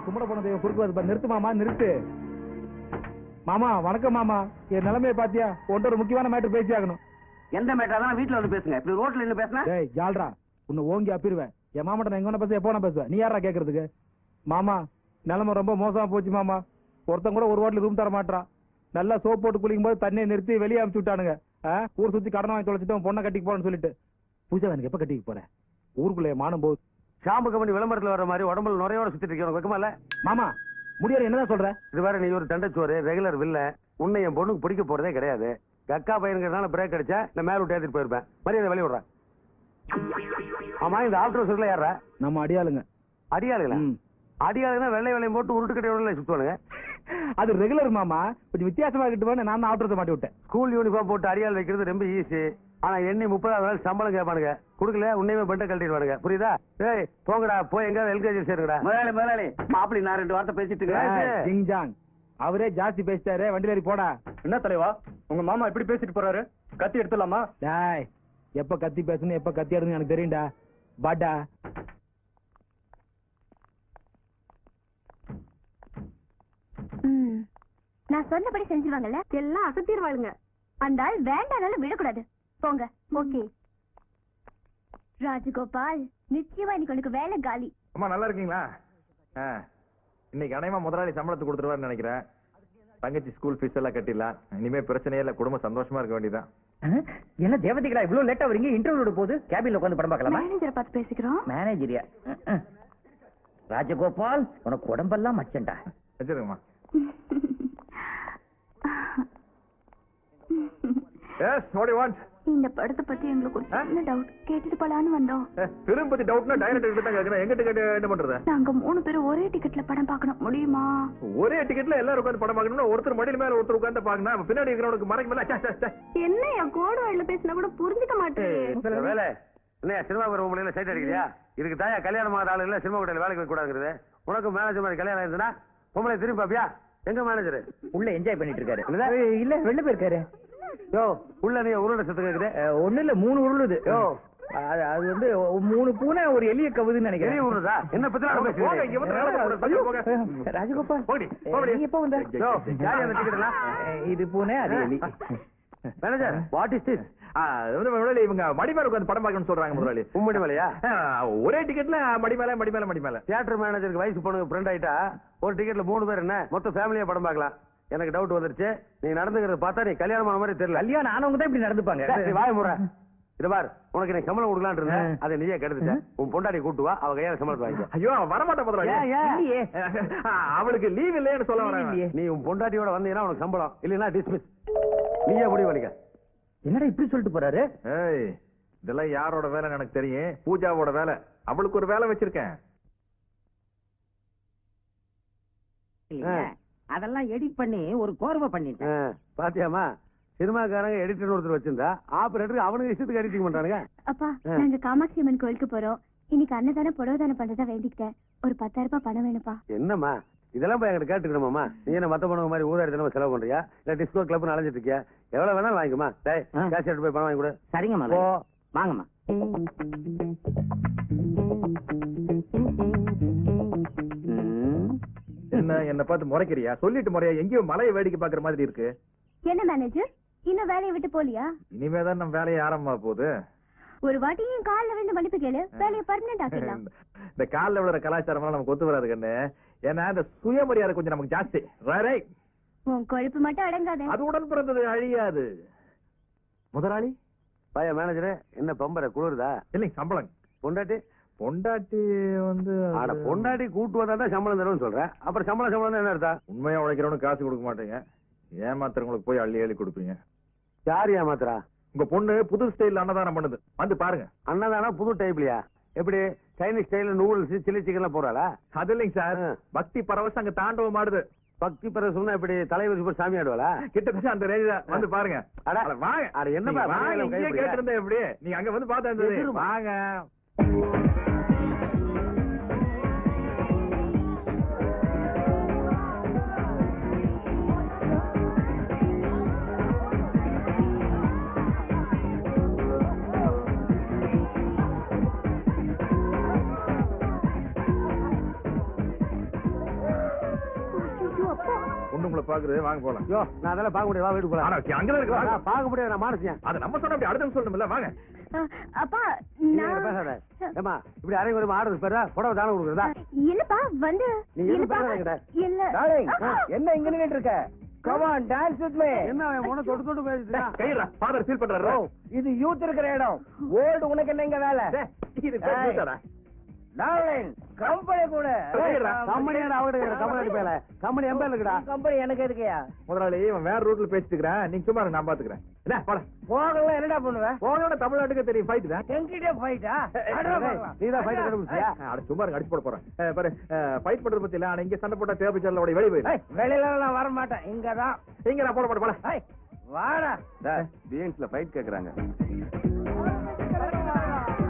கும்பிட போன தெய்வம் குறுக்கு நிறுத்து மாமா, நிறுத்து மாமா. வணக்கம் மாமா. என் நிலைமையை பாத்தியா? ஒரு முக்கியமான மேட்டர் பேசி ஆகணும். எந்த மேட்டர் தான் வீட்டுல வந்து பேசுங்க, இப்படி ரோட்ல நின்னு பேசுனா? டேய் ஜால்ரா, உன்னை ஓங்கி அப்பிடுவேன். என் மாமாட்ட நான் எங்க பேச எப்போ பேசுவேன், நீ யாரா கேக்குறதுக்கு? மாமா நிலைமை ரொம்ப மோசமா போச்சு மாமா. ஒருத்தன் கூட ஒரு ஹோட்டல் ரூம் தர மாட்டான். நல்லா சோப் போட்டு குளிக்கும் போது தண்ணியை நிறுத்தி வெளியே அனுப்பிச்சு விட்டானுங்க. ஊர் சுத்தி கடன் வாங்கி தொலைச்சிட்டு பொண்ணை கட்டிக்கு போறேன்னு சொல்லிட்டு. பூஜா எனக்கு எப்ப கட்டிக்கு போறேன்? ஊருக்குள்ளே மானம் போகுது. ஷாம்பு கம்பெனி விளம்பரத்துல வர மாதிரி உடம்புல நுரையோட சுத்திட்டு இருக்கேன், வெக்கமா இல்ல? மாமா முடியாது, என்னதான் சொல்ற? இது வேற, நீ ஒரு தண்டச்சோறு ரெகுலர் வில்ல. உன்னை என் பொண்ணுக்கு பிடிக்க போறதே கிடையாது. கக்கா பையனுங்கிறதுனால பிரேக் அடிச்சா இந்த மேல விட்டு ஏத்திட்டு போயிருப்பேன். மரியாதை வெளிய விடுறேன். ஆமா, இந்த ஆஃப்டர் ஹவுஸ்ல யாரா? நம்ம அடியாளுங்க. அடியாளுங்களா? அடியாளுங்கன்னா வெள்ளை வெள்ளையும் போட்டு உருட்டு கட்டையோட சுத்துவானுங்க. அது ரெகுலர் மாமா, கொஞ்சம் வித்தியாசமா கிட்டு நான் ஆஃப்டர் மாட்டி விட்டேன். ஸ்கூல் யூனிஃபார்ம் போட்டு அடியாள் வைக்கிறது ரொம்ப ஈஸி. ஆனா எண்ணி 30,000 நாள் சம்பளம் கேட்பானுங்க. குடுக்கல உன்னையுமே பெண்ட கழட்டிடுவானுங்க, புரியுதா? ஏய் போங்கடா, போய் எங்க எல்கேஜி சேருங்கடா. முதலாளி மாப்பிள்ளை நான் 2 வார்த்தை பேசிட்டு ஜிங்ஜாங். அவரே ஜாஸ்தி பேசிட்டாரு, வண்டி ஏறி போடா. என்ன தலைவா, உங்க மாமா இப்படி பேசிட்டு போறாரு? கத்தி எடுத்துலாமா? டேய், எப்ப கத்தி பேசணும் எப்ப கத்தி எடுன்னு எனக்கு தெரியும்டா. பாட்டா நான் சொன்னபடி செஞ்சிருவாங்கல்ல, எல்லாம் அசத்திடுவாளுங்க. அந்த ஆள் வேண்டானாலும் விடக்கூடாது. போங்க. ஓகே ராஜகோபால், நிச்சயமா இன்னைக்கு உனக்கு வேலை காலி. அம்மா நல்லா இருக்கீங்களா? இன்னைக்கு அனைமா முதலாளி சம்பளத்தை கொடுத்துருவாருன்னு நினைக்கிறேன். தங்கச்சி ஸ்கூல் ஃபீஸ் எல்லாம் கட்டிடலாம். இனிமே பிரச்சனையே இல்ல, குடும்பம் சந்தோஷமா இருக்க வேண்டியதான். என்ன தேவதைகளா இவ்வளவு லேட்டா வரீங்க? இன்டர்வியூ போது கேபின்ல உட்காந்து படம் பார்க்கலாமா? மேனேஜரை பார்த்து பேசிக்கிறோம். மேனேஜரியா? ராஜகோபால், உனக்கு உடம்பெல்லாம் மச்சண்டா. வச்சிருங்கம்மா. Yes, what do you want? இந்த படத்தை பத்தி எங்களுக்கு ஒரு சின்ன டவுட், கேட்டுட்டு போலான்னு வந்தோம். film பத்தி டவுட்னா டைரக்டர் கிட்ட தான் கேக்குறேன். எங்க டிக்கெட் என்ன பண்றது? நாங்க 3 பேரும் ஒரே டிக்கெட்ல படம் பார்க்கணும், முடியுமா? ஒரே டிக்கெட்ல எல்லாரும் உட்கார்ந்து படம் பார்க்கணும்னா ஒருத்தர் மடியில மேல ஒருத்தர் உட்கார்ந்து பார்க்கணும். பின்னாடி இருக்கிறவனுக்கு மறைக்க மேல என்ன என் கோடு வாயில பேசினா கூட புரிஞ்சுக்க மாட்டேன். வேலை என்ன சினிமா முடியல சைட் அடிக்கிறியா? இதுக்கு தாயா கல்யாணம் ஆகிற ஆளு இல்ல சினிமா கடையில் வேலைக்கு வைக்க கூடாதுங்கிறது. உனக்கு மேனேஜர் மாதிரி கல்யாணம் ஆயிருந்தா பொம்பளை திரும்பி பாப்பியா? எங்க மேனேஜர் உள்ள என்ஜாய் பண்ணிட்டு இருக்காரு. இல்ல வெளில போயிருக்காரு. யோ உள்ள நீ உருளை சத்து கேக்குது. ஒண்ணு இல்ல 3 உருளுது. யோ அது வந்து 3 பூனை ஒரு எலிய கவுதுன்னு நினைக்கிறேன். எலிய உருளுதா? என்ன பத்தி ராஜகோபால் எப்ப வந்த? இது பூனை அது எலி. Manager what is this? முதலாளி இவங்க மடி மேல உட்கார்ந்து படம் பார்க்கணும்னு சொல்றாங்க. முதலாளி உம்மடி மேலையா? ஒரே டிக்கெட்ல மடி மேல. தியேட்டர் மேனேஜருக்கு வயசு பொண்ணுங்க ஃப்ரெண்ட் ஆயிட்டா ஒரு டிக்கெட்ல 3 பேர் என்ன மொத்த ஃபேமிலியா படம் பார்க்கலாம். எனக்கு டவுட் வந்துருச்சு. நீ நடந்துக்கிறத பார்த்தா நீ கல்யாணம் ஆன மாதிரி தெரியல. கல்யாணம் ஆனவங்க தான் இப்படி நடந்துப்பாங்க. வாய முறை. இது பார், உனக்கு நீ சம்பளம் கொடுக்கலான்னு இருந்தேன், அதை நீயே கெடுத்துட்ட. உன் பொண்டாடி கூட்டு வா, அவ கையால சம்பளத்தை வாங்கிக்க. ஐயோ வரமாட்டா முதலாளி. அவளுக்கு லீவ் இல்லைன்னு சொல்ல வரேன். நீ உன் பொண்டாட்டியோட வந்தீங்கன்னா உனக்கு சம்பளம், இல்லைன்னா டிஸ்மிஸ். நீயே முடிவு பண்ணிக்க. என்னடா இப்படி சொல்லிட்டு போறாரு? இதெல்லாம் யாரோட வேலை எனக்கு தெரியும். பூஜாவோட வேலை. அவளுக்கு ஒரு வேலை வச்சிருக்கேன். அதெல்லாம் எடிட் பண்ணி ஒரு கோர்வை பண்ணிட்டேன். பாத்தியாமா, சினிமாக்காரங்க எடிட்டர் ஒருத்தர் வச்சிருந்தா ஆபரேட்டருக்கு அவனுக்கு இஷ்டத்துக்கு எடிட்டிங் பண்றானுங்க. அப்பா, நாங்க காமாட்சி அம்மன் கோயிலுக்கு போறோம். இன்னைக்கு அன்னதானம் புடவைதானம் பண்றதா வேண்டிக்கிட்டேன். ஒரு 10,000 ரூபாய் பணம் வேணுப்பா. என்னம்மா இதெல்லாம் போய் என்கிட்ட கேட்டுக்கணுமாமா? நீ என்ன மத்த பொண்ணுங்க மாதிரி ஊதாரி தினமா செலவு பண்றியா? இல்ல டிஸ்கோ கிளப் அலைஞ்சிட்டு இருக்கியா? எவ்வளவு வேணாலும் வாங்கிக்குமா. டேய் கேஷ் எடுத்து போய் பணம் வாங்கி கொடு. சரிங்கம்மா. ஓ வாங்கம்மா. என்ன பார்த்து முறைக்கிறியா? சொல்லிட்டு முறையா? எங்கேயோ மலையை வேடிக்கை பாக்குற மாதிரி இருக்கு. என்ன மேனேஜர், இன்னும் வேலையை விட்டு போலியா? இனிமேதான் நம்ம வேலையை ஆரம்பமா போகுது. ஒரு வாட்டி என் காலில் விழுந்து மன்னிப்பு கேளு, வேலையை பர்மனன்ட் ஆக்கிடலாம். இந்த காலில் விழுற கலாச்சாரம் நமக்கு ஒத்து வராது கண்ணு. ஏன்னா இந்த சுயமரியாதை கொஞ்சம் நமக்கு ஜாஸ்தி. உன் கொழுப்பு மட்டும் அடங்காது, அது உடன் பிறந்தது அழியாது. முதலாளி பைய மேனேஜர் என்ன பம்பர குளிருதா? இல்லைங்க சம்பளம். பொண்டாட்டி வந்து பொண்டாட்டி கூட்டு வந்தா சம்பளம் தரும்னு சொல்றேன். அப்புறம் சம்பளம் என்ன அர்த்தம்? உண்மையா உழைக்கிறவனுக்கு காசு கொடுக்க மாட்டீங்க, ஏமாத்துறவங்களுக்கு போய் அள்ளி அள்ளி கொடுப்பீங்க. யார் ஏமாத்துறா? உங்க பொண்ணு புது ஸ்டைல் அன்னதானம் பண்ணுது, வந்து பாருங்க. அன்னதானம் புது டைப்லயா? எப்படி சைனீஸ் ஸ்டைல நூடுல்ஸ் சில்லி சிக்கன் எல்லாம் போறாளா? அது இல்லைங்க சார், பக்தி பரவசம் அங்க தாண்டவம் ஆடுது. பக்தி பரவசம்னா இப்படி தலைவர் சூப்பர் சாமி ஆடுவாளா? கிட்டத்தட்ட அந்த ரேஞ்ச் தான். வந்து பாருங்க. வாங்க. என்ன கேட்டிருந்தா எப்படி? நீங்க அங்க வந்து பார்த்தா வாங்க. பொண்ணு உங்களை பாக்குறது, வாங்க போலாம். யோ, நான் அதெல்லாம் பார்க்க முடியாது, வா வீட்டுக்கு போலாம். அங்கதான் இருக்கு, வாங்க. நான் பார்க்க முடியாது, நான் மானசியன். அது நம்ம சொன்ன அப்படி அடுத்த சொல்லணும்ல, வாங்க. அப்பா நீ பேசாத. ஏமா இப்படி அரைங்க ஒரு ஆடுறது பேரா புடவை தானே கொடுக்குறதா? இல்லப்பா வந்து நீ என்ன பேசுறீங்க? இல்ல என்ன இங்க நின்னுட்டு இருக்க? Come on, dance with me. என்ன அவன் முன்ன தொட்டு தொட்டு பேசிட்டு கையில ஃபாதர் ஃபீல் பண்றாரு. இது யூத் இருக்கிற இடம். ஓல்டு உனக்கு என்ன இங்க வேலை? இது பேசுறடா. டார்லிங், கம்பெனி கூட. கம்பெனியோட அவகிட்ட கம்பெனி அடிப்பேல. கம்பெனி எம்பே இருக்குடா. கம்பெனி எனக்கு இருக்கையா? முதலாளி இவன் வேற ரூட்ல பேசிட்டு இருக்கிறான். நீங்க சும்மா இருங்க, நான் பாத்துக்கிறேன். என்ன போட போகலாம், என்னடா பண்ணுவ? போனோட தமிழ்நாட்டுக்கு தெரியும் ஃபைட் தான். என்கிட்ட ஃபைட்டா? நீதான் ஃபைட் கண்டுபிடிச்சியா? அட சும்மா இருங்க, அடிச்சு போட போறேன். பாரு, ஃபைட் பண்றது பத்தி இல்ல. ஆனா இங்க சண்டை போட்டா தேவைச்சல்ல ஓடி வெளிய போய். வெளியில நான் வர மாட்டேன், இங்கதான். இங்க நான் போட மாட்டேன், போல. வாடா. பிஎன்சில ஃபைட் கேக்குறாங்க.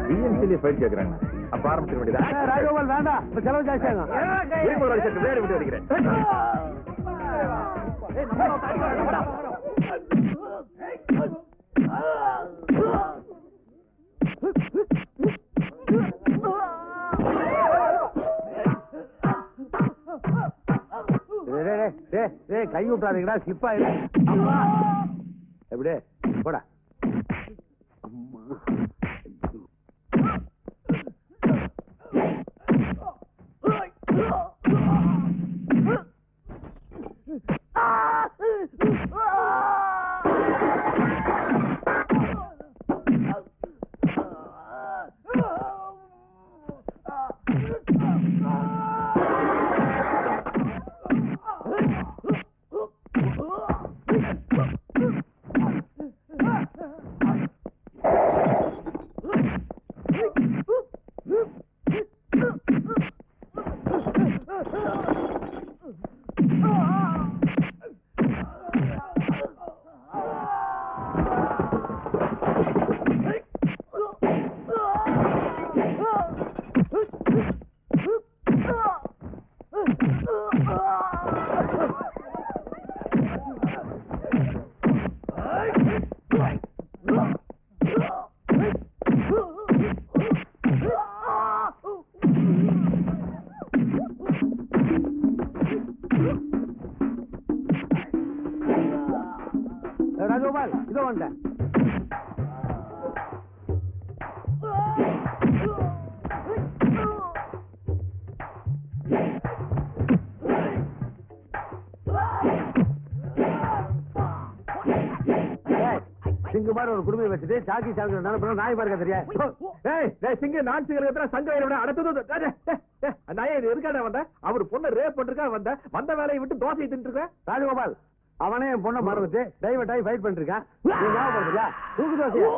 பிஎன்சில ஃபைட் கேக்குறாங்க. அப்ப ஆரம்பிச்சிட வேண்டியதா? ராஜகோபால் வேண்டாம், இப்ப செலவு ஜாஸ்தியாங்க. முதலாளி சற்று வேறு விட்டு வருகிறேன். கை விட்டுறாதீங்கடா, ஸ்லிப் ஆயிடும். எப்படி போடா. ராஜகோபால் இதோ வந்துட்டேன். சிங்கு மாதிரி ஒரு குடும்பம் வச்சுட்டு சாக்கி சாக்கு நாய் பாருக்க தெரியாது. சிங்க நான் சிங்க சங்க அடுத்தது நான் இருக்கானே வந்த அவர் பொண்ணை ரேப் பண்ணிருக்கா வந்த வேலையை விட்டு தோசையை தின்னு இருக்கேன். ராஜகோபால் அவனே என் பொண்ணை மறந்துட்டு டைவர்ட் ஆகி ஃபைட் பண்ணிட்டு இருக்கான். தூக்கு தோசையா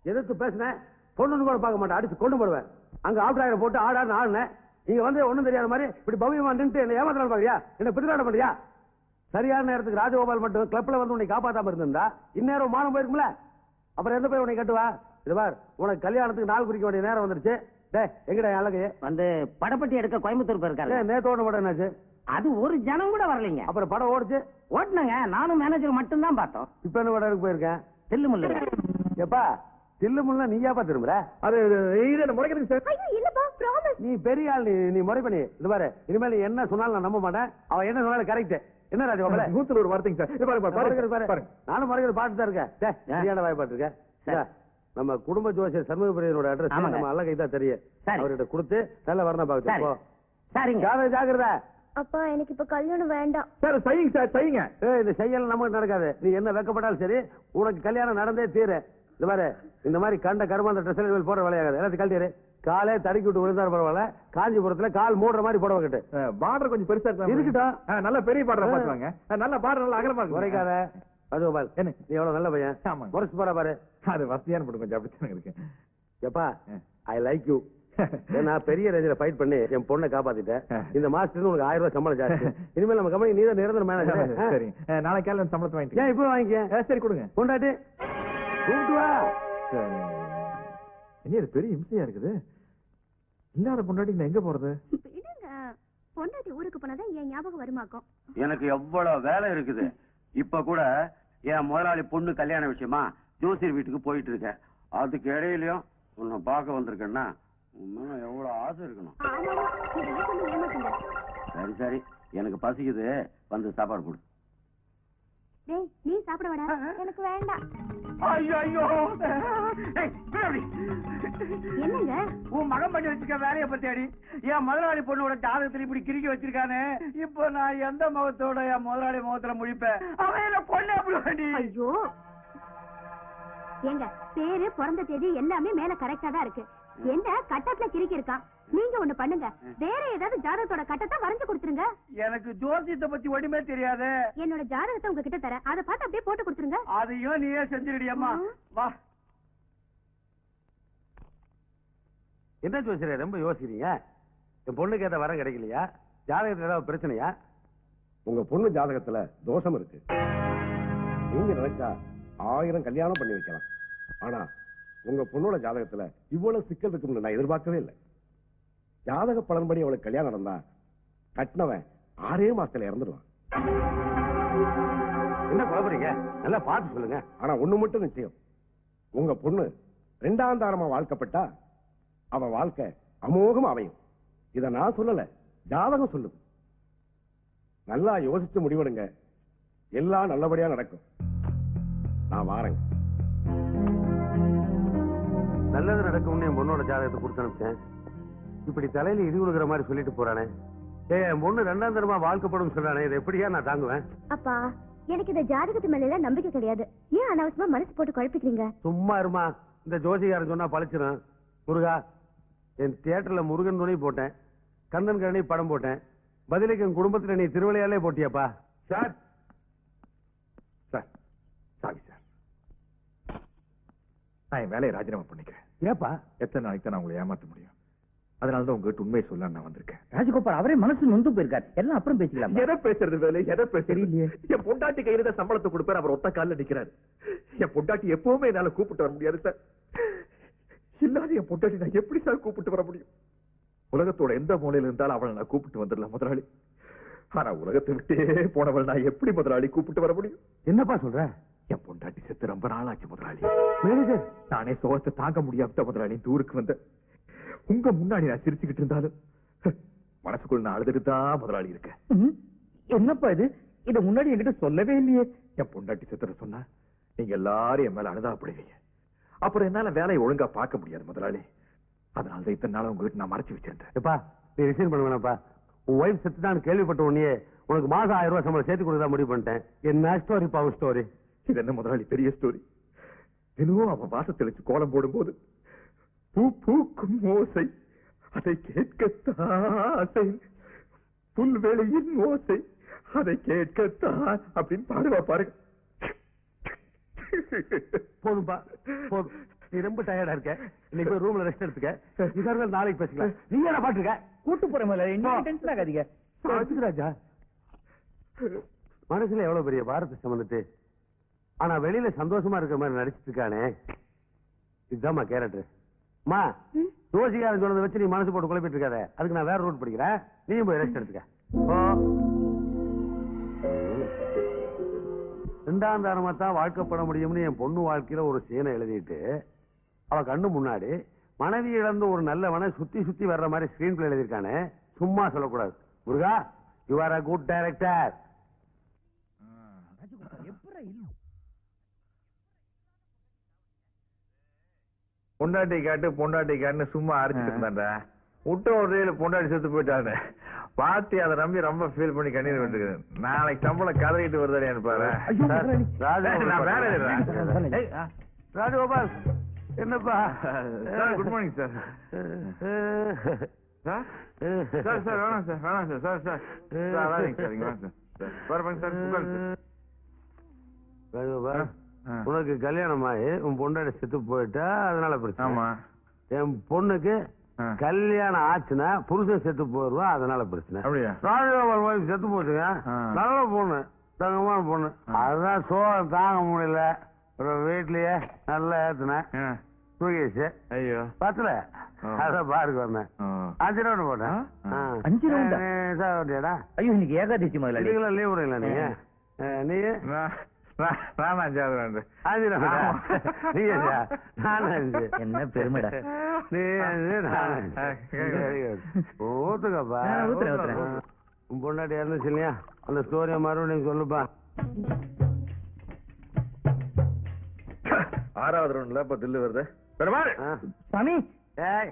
எதிர்த்து பேசினேன், பொண்ணுன்னு கூட பார்க்க மாட்டேன், அடிச்சு கொண்டு போடுவேன். அங்க அவுட் ஆயிரம் போட்டு ஆடான்னு ஆடினேன். நீங்க வந்து ஒண்ணும் தெரியாத மாதிரி இப்படி பவ்யமா நின்று என்ன ஏமாத்தலாம் பாரியா, என்ன பிரிதாட பண்றியா? சரியான நேரத்துக்கு ராஜகோபால் மட்டும் கிளப்ல வந்து உன்னை காப்பாத்தாம இருந்திருந்தா இந்நேரம் மானம் போயிருக்கும்ல. அப்புறம் எந்த போய் உன்னை கட்டுவா? இது பார், உனக்கு கல்யாணத்துக்கு நாள் குறிக்க வேண்டிய நேரம் வந்துருச்சு. டே எங்கடா அழகு வந்து படப்பட்டி எடுக்க கோயம்புத்தூர் போயிருக்காரு. நேத்தோட படம் என்னாச்சு? அது ஒரு ஜனம் கூட வரலைங்க. அப்புறம் படம் ஓடிச்சு. ஓட்டுனங்க, நானும் மேனேஜர் மட்டும் தான் பார்த்தோம். இப்ப என்ன படம் போயிருக்கேன்? தில்லுமுல்லு. எப்பா தில்லுமுல்ல நீயாப்பா திரும்புற? அது இது முறைக்கிறதுங்க சார். ஐயோ இல்லப்பா, ப்ராமிஸ். நீ பெரிய ஆள், நீ முறை பண்ணி இது பாரு. இனிமேல் நீ என்ன சொன்னாலும் நான் நம்ப மாட்டேன். அவன் என்ன சொன்னாலும் கரெக்ட். என்ன ராஜகோபால 100 வார்த்தைங்க சார். பாருங்க நானும் முறைகள் பாட்டு தான் இருக்கேன். சரியான வாய்ப்பாட்டு இருக்கேன். நம்ம குடும்ப ஜோசியர் சண்முகபிரியனோட அட்ரஸ் நம்ம அல்ல கைதான் தெரியும். அவர்கிட்ட கொடுத்து நல்ல வரணும் பாக்க. சரிங்க, ஜாகிரதா. அப்பா எனக்கு இப்ப கல்யாணம் வேண்டாம். சார் செய்யுங்க சார் செய்யுங்க. இந்த செய்யல நமக்கு நடக்காது. நீ என்ன வெக்கப்பட்டாலும் சரி, உனக்கு கல்யாணம் நடந்தே தீரு. இந்த மாதிரி இந்த மாதிரி கண்ட கருமாந்த ட்ரெஸ் போடுற வேலையாகாது. எல்லாத்தையும் கழட்டிடு. காலே தடுக்கி விட்டு விழுந்தாரு பரவாயில்ல. காஞ்சிபுரத்துல கால் மூடுற மாதிரி புடவை கட்டு. பார்டர் கொஞ்சம் பெருசா இருக்கட்டும். நல்ல பெரிய பார்டர் பாத்துவாங்க. நல்ல பார்டர் நல்ல அகலமா இருக்கு. குறைக்காத ராஜகோபால். என்ன நீ எவ்வளவு நல்ல பையன். முறைச்சு போற பாரு. அது வசதியான போட்டு கொஞ்சம் அப்படித்தான் இருக்கு. எப்பா ஐ லைக் யூ. நான் பெரிய ரேஞ்சில ஃபைட் பண்ணி என் பொண்ணை காப்பாத்திட்டேன். இந்த மாசத்துக்கு உனக்கு 1000 ரூபாய் சம்பளம் ஜாஸ்தி. இனிமேல் நம்ம கம்பெனி நீதான் நிரந்தர மேனேஜர். சரி, நாளைக்கு காலையில சம்பளத்தை வாங்கிட்டு. ஏன் இப்போ வாங்கிக்க? சரி கொடுங்க. கொண்டாட்டி கூப்பிட்டு வா. இது பெரிய இம்சையா இருக்குது. இல்லாத பொண்டாட்டி நான் எங்க போறது? விடுங்க, பொண்டாட்டி ஊருக்கு போனாதான் என் ஞாபகம் வருமாக்கும். எனக்கு எவ்வளவு வேலை இருக்குது. இப்ப கூட என் முதலாளி பொண்ணு கல்யாண விஷயமா ஜோசியர் வீட்டுக்கு போயிட்டு இருக்கேன். அதுக்கு இடையிலயும் உன்னை பார்க்க வந்திருக்கேன்னா எவ்வளவு ஆசை இருக்கணும். ஆமா, இதெல்லாம் கொஞ்சம் ஏமாத்துங்க. சரி சரி, எனக்கு பசிக்குது, வந்து சாப்பாடு கொடு. டேய் நீ சாப்பிட வாடா. எனக்கு வேண்டாம். ஐயோ என்னங்க உன் மகன் பண்ணி வச்சிருக்க வேலையை பத்தி அடி. என் முதலாளி பொண்ணோட ஜாதகத்துல இப்படி கிறுக்கி வச்சிருக்கானே, இப்போ நான் எந்த முகத்தோட என் முதலாளி முகத்துல முழிப்பேன்? அவன் என்ன கொல்ல அப்படி. ஐயோ ஏங்க, பேரு பிறந்த தேதி எல்லாமே மேல கரெக்டா தான் இருக்கு. என்ன கட்டத்துல கிறுக்கி இருக்கான்? நீங்க ஒண்ணு பண்ணுங்க, வேற ஏதாவது ஜாதகத்தோட கட்டத்தை வரைஞ்சு கொடுத்துருங்க. எனக்கு ஜோசியத்தை பத்தி ஒண்ணுமே தெரியாது. என்னோட ஜாதகத்தை உங்ககிட்ட தரேன், அதை பார்த்து அப்படியே போட்டு கொடுத்துருங்க. அதையும் நீயே செஞ்சிருடியம்மா. வா. என்ன ஜோசியரே ரொம்ப யோசிக்கிறீங்க? என் பொண்ணுக்கு ஏதாவது வரம் கிடைக்கலையா? ஜாதகத்துல ஏதாவது பிரச்சனையா? உங்க பொண்ணு ஜாதகத்துல தோஷம் இருக்கு. நீங்க நினைச்சா 1000 கல்யாணம் பண்ணி வைக்கலாம். ஆனா உங்க பொண்ணோட ஜாதகத்துல இவ்வளவு சிக்கல் இருக்கும்னு நான் எதிர்பார்க்கவே இல்லை. ஜாதக பலன்படி அவளுக்கு கல்யாணம் நடந்தா கட்டினவன் 6 மாசத்துல இறந்துடுவான். என்ன குழப்பறீங்க? நல்லா பார்த்து சொல்லுங்க. ஆனா ஒண்ணு மட்டும் நிச்சயம், உங்க பொண்ணு 2ஆம் தாரமா வாழ்க்கப்பட்டா அவ வாழ்க்கை அமோகமா அமையும். இத நான் சொல்லல, ஜாதகம் சொல்லுது. நல்லா யோசிச்சு முடிவெடுங்க, எல்லாம் நல்லபடியா நடக்கும். நான் வாரேங்க. நல்லது நடக்கும்னு என் பொண்ணோட ஜாதகத்தை கொடுத்து அனுப்பிச்சேன். இப்படி தலையில இடி விழுகிற மாதிரி சொல்லிட்டு போறானே. என் பொண்ணு 2ஆம் தரமா வாழ்க்கப்படும் சொல்றானே, இதை எப்படியா நான் தாங்குவேன்? அப்பா, எனக்கு இந்த ஜாதகத்து மேல எல்லாம் நம்பிக்கை கிடையாது. ஏன் அனாவசியமா மனசு போட்டு குழப்பிக்கிறீங்க? சும்மா இருமா. இந்த ஜோசிகாரன் சொன்னா பழிச்சிடும். முருகா, என் தியேட்டர்ல முருகன் துணை போட்டேன், கந்தன் கரணி படம் போட்டேன். பதிலுக்கு என் குடும்பத்துல நீ திருவிளையாலே போட்டியாப்பா. சார் சார் சாரி சார், நான் என் வேலையை ராஜினாமா பண்ணிக்கிறேன். ஏப்பா? எத்தனை நாளைக்கு தான் நான் உங்களை ஏமாத்த முடியும்? அதனாலதான் உங்ககிட்ட உண்மையை சொல்ல நான் வந்திருக்கேன். ராஜகோபால் அவரே மனசு நொந்து போயிருக்காரு. எல்லாம் அப்புறம் பேசிக்கலாம். எதை பேசுறது வேலை, எதை பேசுறது? என் பொண்டாட்டி கையில தான் சம்பளத்தை கொடுப்பாரு, அவர் ஒத்த காலில் நிக்கிறாரு. என் பொண்டாட்டி எப்பவுமே என்னால கூப்பிட்டு வர முடியாது சார். இல்லாத என் பொண்டாட்டி நான் எப்படி சார் கூப்பிட்டு வர முடியும்? உலகத்தோட எந்த மூலையில இருந்தாலும் அவளை நான் கூப்பிட்டு வந்துடலாம் முதலாளி. ஆனா உலகத்தை விட்டே போனவள் நான் எப்படி முதலாளி கூப்பிட்டு வர முடியும்? என்னப்பா சொல்ற? என் பொண்டாட்டி செத்து ரொம்ப நாளாச்சு முதலாளி. மேனேஜர், நானே சோகத்தை தாங்க முடியாம முதலாளி தூருக்கு வந்த. உங்க முன்னாடி நான் சிரிச்சுக்கிட்டு இருந்தாலும் மனசுக்குள்ள நான் அழுதுட்டு தான் முதலாளி இருக்கேன். என்னப்பா இது? இத முன்னாடி என்கிட்ட சொல்லவே இல்லையே. என் பொண்டாட்டி செத்துற சொன்னா நீங்க எல்லாரும் என் மேல அழுதாப்படுவீங்க. அப்புறம் என்னால வேலையை ஒழுங்கா பார்க்க முடியாது முதலாளி. அதனாலதான் இத்தனை நாள் உங்ககிட்ட நான் மறைச்சு வச்சிருந்தேன். எப்பா நீ ரிசைன் பண்ண வேணாப்பா. உன் ஒய்ஃப் செத்துதான் கேள்விப்பட்ட உடனே உனக்கு மாசம் 1000 ரூபாய் சம்பளம் சேர்த்து கொடுத்தா முடிவு பண்ணிட்டேன். என்ன ஸ்டோரிப்பா உன் ஸ்டோரி? இது என்ன முதலாளி பெரிய ஸ்டோரி? தினமும் அவன் வாசல் தெளிச்சு கோலம் போடும் போது பூ பூக்கும் ஓசை, அதை கேட்கத்தான் புல்வெளியின் ஓசை, அதை கேட்கத்தான் அப்படின்னு பாடுவா பாருங்க. போதும்பா போதும். நீ ரொம்ப டயர்டா இருக்க. இன்னைக்கு போய் ரூம்ல ரெஸ்ட் எடுத்துக்க. இதற்கு நாளைக்கு பேசிக்கலாம். நீ என்ன பாட்டுருக்க? கூட்டு போற மாதிரி இன்னும் டென்ஷன் ஆகாதீங்க. ராஜா, மனசுல எவ்வளவு பெரிய பாரத்தை சுமந்துட்டு ஆனா வெளியில சந்தோஷமா இருக்கிற மாதிரி நடிச்சிட்டு இருக்கானே, இதுதான்மா கேரக்டர். மா யோசிக்காரன் சொன்னதை வச்சு நீ மனசு போட்டு குழப்பிட்டு இருக்காத. அதுக்கு நான் வேற ரூட் படிக்கிறேன். நீயும் போய் ரெஸ்ட் எடுத்துக்க. 2ஆம் தாரமா தான் வாழ்க்கப்பட முடியும்னு என் பொண்ணு வாழ்க்கையில ஒரு சீனை எழுதிட்டு அவ கண்ணு முன்னாடி மனைவி இழந்து ஒரு நல்லவனை சுத்தி சுத்தி வர்ற மாதிரி ஸ்கிரீன் பிளே எழுதியிருக்கானே. சும்மா சொல்லக்கூடாது. முருகா, you are a good director. பொண்டாட்டி காட்டு பொண்டாட்டி காட்டுன்னு சும்மா அரைச்சிட்டு இருந்தாண்டா. விட்ட ஒரேல பொண்டாட்டி செத்து போயிட்டாரு. பாத்தி அதை நம்பி ரொம்ப ஃபீல் பண்ணி கண்ணீர் விட்டுருக்கு. நாளைக்கு சம்பளம் கதறிட்டு வருதானு பாரு. ராஜகோபால், என்னப்பா? Good morning sir. Sir sir வேணாம் சார், வேணாம் சார். சார் சார் வராதீங்க சார், இங்க வாங்க சார். பாருங்க சார், உட்காருங்க சார். ராஜகோபால், உனக்கு கல்யாணம் ஆகி உன் பொண்டாட்டி செத்து போயிட்டா அதனால பிரச்சனை. ஆமா. என் பொண்ணுக்கு கல்யாணம் ஆச்சுன்னா புருஷன் செத்து போயிருவா, அதனால பிரச்சனை. அப்படியா? ராஜகோபால் ஒய்ஃப் செத்து போச்சுங்க. நல்ல பொண்ணு, தங்கமான பொண்ணு. அதுதான் சோகம் தாங்க முடியல. வீட்லயே நல்லா ஏத்துனேன். தூக்கிச்சு. ஐயோ பத்துல அதான் பாருக்கு வந்தேன். 5 ரவுண்ட் போட்டேன். 5 ரவுண்டா? சாப்பிட்டியாடா? ஐயோ, இன்னைக்கு ஏகாதசி முதலாளி. லீவ் விடுங்களா நீங்க? நீ என்ன பெருமைடா. ஊத்துக்கப்பா. உன் பொண்டாட்டி இறந்துச்சு இல்லையா, அந்த ஸ்டோரியை மறுபடியும் சொல்லுப்பா. 6வது ரவுண்ட்ல இப்ப தில்லு வருது. பெருமாள் சாமி ஏய்,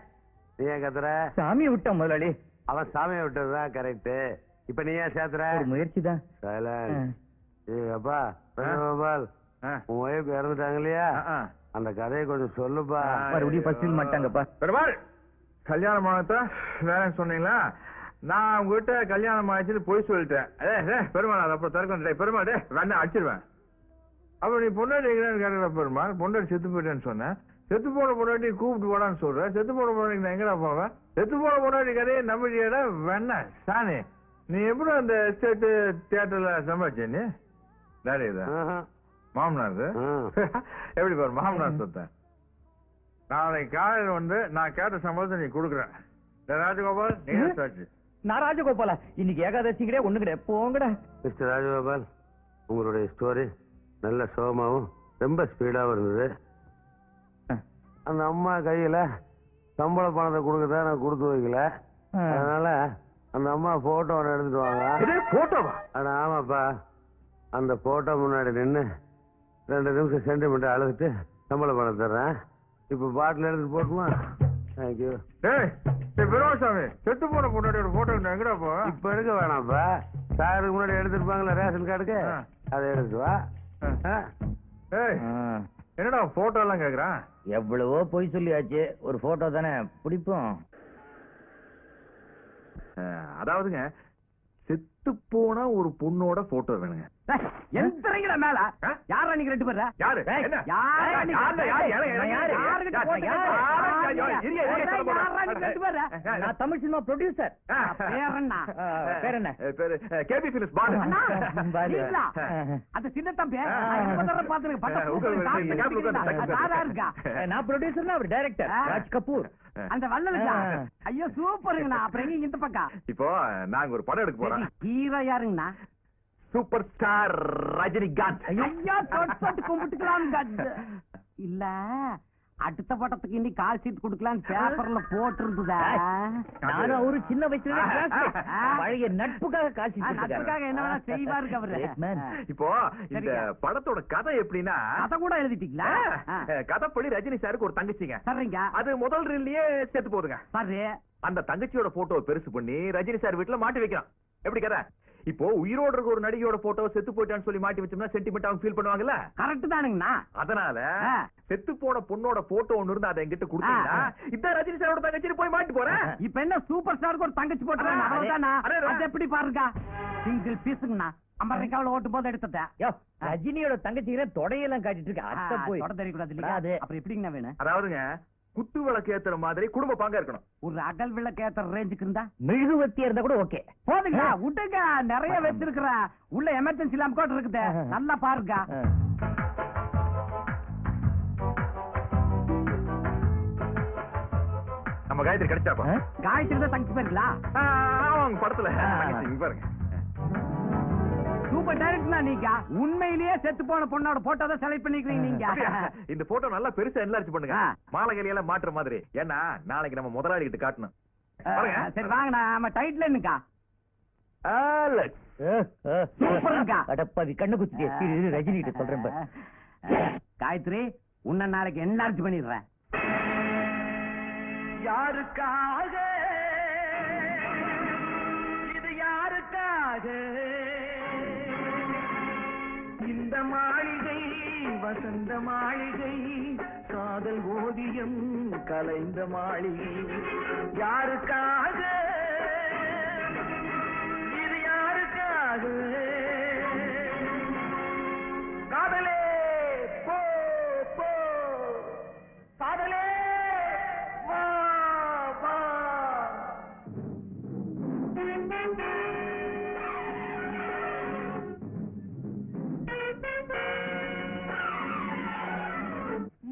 நீ ஏன் கத்துற? சாமியை விட்டோம் முதலாளி. அவன் சாமியை விட்டதுதான் கரெக்ட். இப்ப நீ ஏன் சேர்த்துற? முயற்சி தான். அப்பா கோபால், உன் ஒய்ஃப் இறந்துட்டாங்க இல்லையா, அந்த கதையை கொஞ்சம் சொல்லுப்பா. மறுபடியும் பசில் மாட்டாங்கப்பா. பெருமாள், கல்யாணம் ஆனத வேறன்னு சொன்னீங்களா? நான் உங்ககிட்ட கல்யாணம் ஆயிடுச்சுன்னு போய் சொல்லிட்டேன். பெருமாள் அது அப்புறம் திறக்க பெருமாள் வேணா அடிச்சிருவேன். அப்ப நீ பொண்டாட்டி கேட்கற பெருமாள், பொண்டாட்டி செத்து போயிட்டேன்னு சொன்னேன். செத்து போன பொண்டாட்டி கூப்பிட்டு போடான்னு சொல்றேன். செத்து போன பொண்டாட்டி நான் எங்கடா போவேன்? செத்து போன பொண்டாட்டி கதையை நம்பிக்கையிட வேணா சாணி. நீ எப்படி அந்த எஸ்டேட் தியேட்டர்ல சம்பாதிச்ச? நீ டாடி மாமனார் எப்படி பாரு, மாமனார் சொத்தேன். நாளைக்கு காலையில் வந்து நான் கேட்ட சம்பளத்தை நீ கொடுக்குறேன். ராஜகோபால், நீங்க சாட்சி. நான் ராஜகோபாலா? இன்னைக்கு ஏகாதசி கிடையாது, ஒண்ணு கிடையாது, போங்கடா. மிஸ்டர் ராஜகோபால், உங்களுடைய ஸ்டோரி நல்ல சோகமாவும் ரொம்ப ஸ்பீடாவும் இருந்தது. அந்த அம்மா கையில சம்பள பணத்தை கொடுக்கறத நான் கொடுத்து வைக்கல. அதனால அந்த அம்மா போட்டோ எடுத்துட்டு வாங்க. போட்டோவா? ஆனா ஆமாப்பா, அந்த போட்டோ முன்னாடி நின்று 2 நிமிஷம் சென்டிமெண்ட் அழுதுட்டு சம்பள பணம் தர்றேன். இப்ப பாட்டில் எடுத்துட்டு போட்டுமா? தேங்க்யூ. பெருமாசாமி, செத்து போன பொண்ணோட போட்டோ எங்கடா போ? இப்ப எடுக்க வேணாம்ப்பா, சாருக்கு முன்னாடி எடுத்துருப்பாங்களா ரேஷன் கார்டுக்கு, அதை எடுத்துட்டு வா. என்னடா போட்டோ எல்லாம் கேக்குறான்? எவ்வளவோ பொய் சொல்லியாச்சு, ஒரு போட்டோ தானே பிடிப்போம். அதாவதுங்க, செத்து போன ஒரு பொண்ணோட போட்டோ வேணுங்க. எந்திரங்கடா மேல. யாரா நீங்க 2 பேரா? யாரு? நான் தமிழ் சினிமா ப்ரொடியூசர். பேர் என்ன? KB films Balu. அந்த சின்ன தம்பி நான் ப்ரொடியூசர், அவர் டைரக்டர் ராஜ் கபூர். அந்த வல்லலுக்கா? ஐயோ சூப்பருங்கண்ணா. அப்புறம் எங்க இந்த பக்கம்? இப்போ நாங்க ஒரு படம் எடுக்க போறோம். ஹீரோ யாருங்கண்ணா? Super star Rajinikanth. ஐயா தொட்டு கும்பிட்டுக்கலாம். இல்ல, அடுத்த படத்துக்கு இன்னைக்கு கால் சீட் குடுக்கலாம் பேப்பர்ல போட்டிருந்ததா? நானும் அவரு சின்ன வயசுல பழைய நட்புக்காக காட்சி நட்புக்காக என்ன வேணா செய்வாருக்கு அவரு. இப்போ இந்த படத்தோட கதை எப்படின்னா, அத கூட எழுதிட்டீங்களா? கதைப்படி ரஜினி சாருக்கு ஒரு தங்கச்சிங்க. சரிங்க. அது முதல் ரீல்லயே செத்து போகுதுங்க. சரி. அந்த தங்கச்சியோட போட்டோ பெருசு பண்ணி ரஜினி சார் வீட்டுல மாட்டி வைக்கலாம். எப்படி கதை? இப்போ உயிரோட இருக்க ஒரு நடிகையோட போட்டோ செத்து போயிட்டான்னு சொல்லி மாட்டி வச்சோம்னா சென்டிமெண்ட் அவங்க ஃபீல் பண்ணுவாங்கல்ல? கரெக்ட் தானுங்கண்ணா. அதனால செத்து போன பொண்ணோட போட்டோ ஒன்னு இருந்தா அதை என்கிட்ட கொடுத்தீங்கன்னா இதான் ரஜினி சாரோட தங்கச்சி போய் மாட்டி போறேன். இப்ப என்ன சூப்பர் ஸ்டாருக்கு ஒரு தங்கச்சி போட்டுறேன், அவ்வளவுதானா? அது எப்படி பாருங்க, சிங்கிள் பீஸுங்கண்ணா. 50 ரூபாய் ஓட்டு போது எடுத்துட்டேன். ரஜினியோட தங்கச்சிக்கிற தொடையெல்லாம் காட்டிட்டு இருக்கு. அத்தை போய் தொட தெரியக்கூடாது இல்லையா? அது அப்புறம் எப்படிங்கண்ணா வேணும்? அதாவதுங்க, குத்து விளக்கு ஏத்துற மாதிரி குடும்ப பாங்க இருக்கணும். ஒரு அகல் விளக்கு ஏத்துற ரேஞ்சுக்கு இருந்தா, மெழுகுவத்தியா இருந்தா கூட ஓகே. போதுங்க, விட்டுங்க. நிறைய வச்சிருக்கிற உள்ள எமர்ஜென்சி லேம்ப் கூட இருக்குது, நல்லா பாருங்க. நம்ம காயத்ரி கிடைச்சாப்பா? காயத்ரி தான் தங்கச்சி பாருங்களா? அவங்க படத்துல பாருங்க. சூப்பர் டைரக்டர்னா நீங்க. உண்மையிலேயே செத்து போன பொண்ணோட போட்டோ தான் செலக்ட் பண்ணிக்கிறீங்க நீங்க. இந்த போட்டோ நல்லா பெருசா என்லார்ஜ் பண்ணுங்க, மாலைகளை எல்லாம் மாற்ற மாதிரி. ஏன்னா நாளைக்கு நம்ம முதலாளி கிட்ட காட்டணும். சரி வாங்க, நம்ம டைட்டில் என்னக்கா? சூப்பர்க்கா. அடப்பாவி கண்ணு குத்திட்டே. ரஜினி கிட்ட சொல்றேன். காயத்ரி, உன்னை நாளைக்கு என்லார்ஜ் பண்ணிடுறேன். யாருக்காக இது, யாருக்காக இந்த மாளிகை, வசந்த மாளிகை, காதல் ஓவியம் கலைந்த மாளிகை. யாருக்காக இது, யாருக்காக? காதலே போ போ, காதலே வா வா.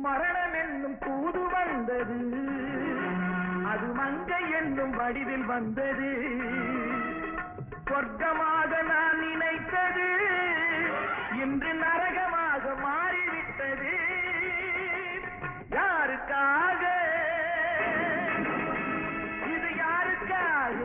மரணம் என்னும் தூது வந்தது, அது மங்கை என்னும் வடிவில் வந்தது. சொர்க்கமாக நான் நினைத்தது இன்று நரகமாக மாறிவிட்டது. யாருக்காக இது, யாருக்காக?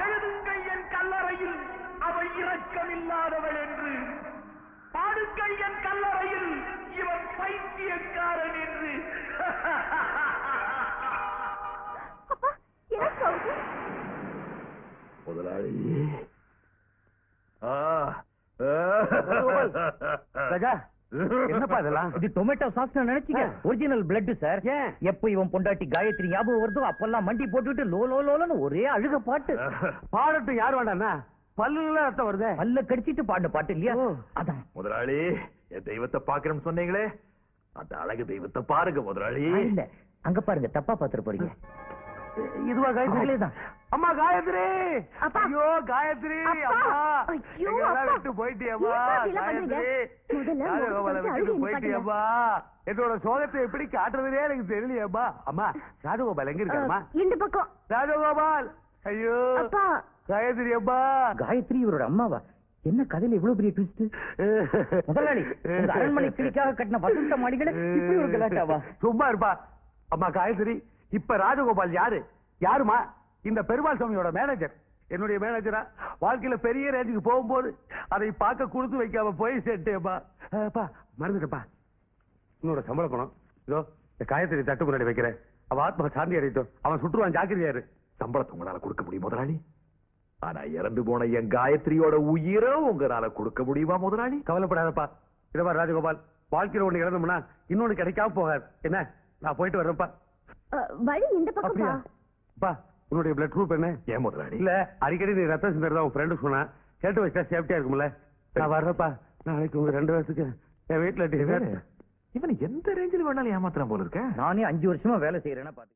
எழுதுங்கள் என் கல்லறையில் அவள் இரக்கமில்லாதவள் என்று, பாடுங்கள் என் கல்லறையில் இவன் பைத்தியக்காரன் என்று. அப்பா என்னாச்சு அவருக்கு? முதலாளி என்னப்பா இதெல்லாம்? இது டொமேட்டோ சாஸ் நினைச்சீங்க? Original blood sir. ஏன்? எப்ப இவன் பொண்டாட்டி காயத்ரி ஞாபகம் வருதோ அப்பெல்லாம் மண்டி போட்டுட்டு லோ லோ லோன்னு ஒரே அழுக பாட்டு. பாடட்டும், யார் வேண்டாண்ணா? பல்லுல ரத்தம் வருதே. பல்ல கடிச்சிட்டு பாடின பாட்டு இல்லையா? அதான். முதலாளி என் தெய்வத்தை பாக்குறேன்னு சொன்னீங்களே, அந்த அழகு தெய்வத்தை பாருங்க முதலாளி. இல்ல அங்க பாருங்க, தப்பா பாத்துட்டு போறீங்க. இதுவா காயத்ரி? தான். அம்மா காயத்ரி! அப்பா. ஐயோ காயத்ரி! அப்பா. அம்மா ஐயோ, எங்கெல்லாம் அப்பா. விட்டு போயிட்டியம்மா ஏப்பா இப்படிலாம் காயத்ரி! பண்றீங்க? முதல்ல ராஜகோபாலை முகத்தை விட்டு அழுகை போயிட்டியம்மா. என்னோட சோகத்தை எப்படி காட்டுறதுனே எனக்கு தெரியலையேம்மா. அம்மா ராஜகோபால் எங்க இருக்காருமா? இந்த பக்கம். ராஜகோபால்! ஐயோ அப்பா. காயத்ரி அம்மா! காயத்ரி இவரோட அம்மாவா? என்ன கதையில இவ்வளவு பெரிய ட்விஸ்ட்? முதலாளி, உங்க அரண்மனை கிளிக்காக கட்டின வசந்த மாளிகளை இப்படி ஒரு கலாட்டாவா? சும்மா இருப்பா. அம்மா காயத்ரி, இப்ப ராஜகோபால் யாரு? யாருமா? இந்த பெருமாள் சாமியோட மேனேஜர். என்னுடைய மேனேஜரா வாழ்க்கையில பெரிய ரேஞ்சுக்கு போகும்போது அதை பார்க்க கொடுத்து வைக்காம போய் சேர்ட்டேப்பா. மறந்துட்டப்பா. இன்னொரு சம்பள பணம் இதோ இந்த காயத்ரி தட்டு முன்னாடி வைக்கிறேன். அவ ஆத்மா சாந்தி அடையட்டும். அவன் சுற்றுவான், ஜாக்கிரதையாரு. சம்பளத்தை உங்களால கொடுக்க முடியும் முதலாளி, ஆனா இறந்து போன என் காயத்ரியோட உயிரை உங்களால கொடுக்க முடியுமா முதலாளி? கவலைப்படாதப்பா. இதப்பா ராஜகோபால், வாழ்க்கையில ஒண்ணு இறந்தோம்னா இன்னொன்னு கிடைக்காம போகாது. என்ன, நான் போயிட்டு வர்றேன்ப்பா. வழி இந்த பக்கம். அப்படியா? அப்பா, உன்னுடைய பிளட் குரூப் என்ன? ஏன் முதலாளி? இல்ல, அடிக்கடி நீ ரத்தம் சிந்தறதா உன் ஃப்ரெண்டு சொன்னா, கேட்டு வச்சா சேஃப்டியா இருக்கும்ல. நான் வர்றப்பா. நாளைக்கு உங்க 2 வருஷத்துக்கு என் வீட்டுல இவனை எந்த ரேஞ்சில் வேணாலும் ஏமாத்துறான் போல இருக்க. நானே 5 வருஷமா வேலை செய்யறேன்னா பாத்து